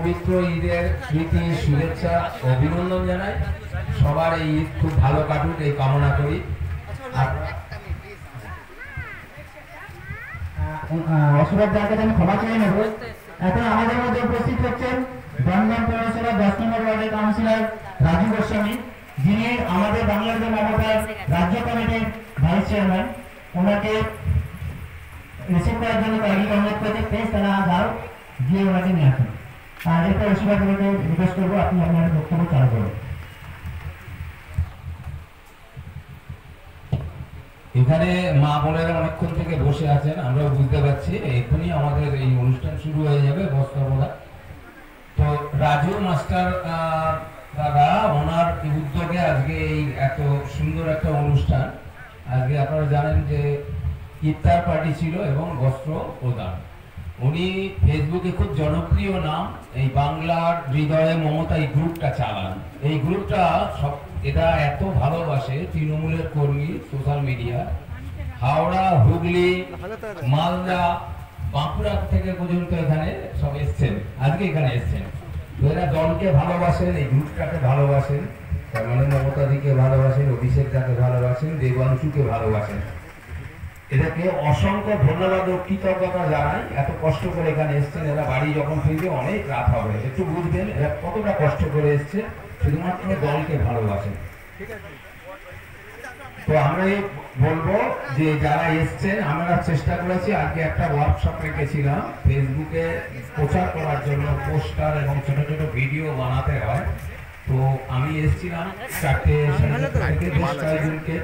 পবিত্র ঈদের প্রীতি শুভেচ্ছা অভিনন্দন জানাই। সবার এই ঈদ খুব ভালো কাটুক এই কামনা করি। অসুবিধার জায়গাটা আমি ক্ষমা চেয়ে নেব। এখন আমাদের মধ্যে উপস্থিত হচ্ছেন দমদম পৌরসভা 10 নম্বর ওয়ার্ডের কাউন্সিলর রাজু গোস্বামী, যিনি আমাদের বাংলাদেশ মমতার রাজ্য কমিটির ভাইস চেয়ারম্যান। ওনাকে রিসিভ করার জন্য কয়েকটি অনুরোধ করতে প্লিজ তারা যাও গিয়ে ওনাকে নিয়ে আসুন। আর এরপর অসুবিধাগুলোকে রিকোয়েস্ট করবো আপনি আপনার বক্তব্য চালু করুন। এখানে মা বোনেরা অনেকক্ষণ থেকে বসে আছেন, আমরা বুঝতে পারছি এখনই আমাদের এই অনুষ্ঠান শুরু হয়ে যাবে বস্ত্রবোধা। তো রাজু মাস্টার দাদা ওনার উদ্যোগে আজকে এই এত সুন্দর একটা অনুষ্ঠান। আজকে আপনারা জানেন যে ইফতার পার্টি ছিল এবং বস্ত্র প্রদান। উনি ফেসবুকে খুব জনপ্রিয় নাম, এই বাংলার হৃদয়ে মমতা এই গ্রুপটা চালান। এই গ্রুপটা সব এটা এত ভালোবাসে তৃণমূলের কর্মী, সোশ্যাল মিডিয়া, হাওড়া, হুগলি, মালদা, বাঁকুড়া থেকে পর্যন্ত এখানে সব এসছেন, আজকে এখানে এসছেন। এরা দলকে ভালোবাসেন, এই গ্রুপটাকে ভালোবাসেন, তার মানে মমতাদিকে ভালোবাসেন, অভিষেক দাকে ভালোবাসেন, দেবাংশুকে ভালোবাসেন। এদেরকে অসংখ্য ধন্যবাদ ও কৃতজ্ঞতা জানাই। এত কষ্ট করে এখানে এসছেন, এরা বাড়ি যখন ফিরবে অনেক রাত হবে, একটু বুঝবেন এরা কতটা কষ্ট করে এসছে, শুধুমাত্র দলকে ভালোবাসেন। তো আমরা বলবো যে যারা এসছেন, আমরা চেষ্টা করেছি আজকে একটা ওয়ার্কশপ রেখেছিলাম ফেসবুকে প্রচার করার জন্য, পোস্টার এবং ছোট ছোট ভিডিও বানাতে হয়। তো আমি এসেছিলাম 4টে থেকে বেশ কয়েকজনকে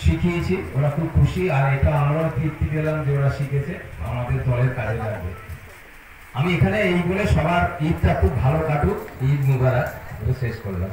শিখিয়েছি, ওরা খুব খুশি। আর এটা আমরাও তৃপ্তি পেলাম যে ওরা শিখেছে, আমাদের দলের কাজে লাগবে। আমি এখানে এই বলে সবার ঈদটা খুব ভালো কাটুক, ঈদ মুবারক শেষ করলাম।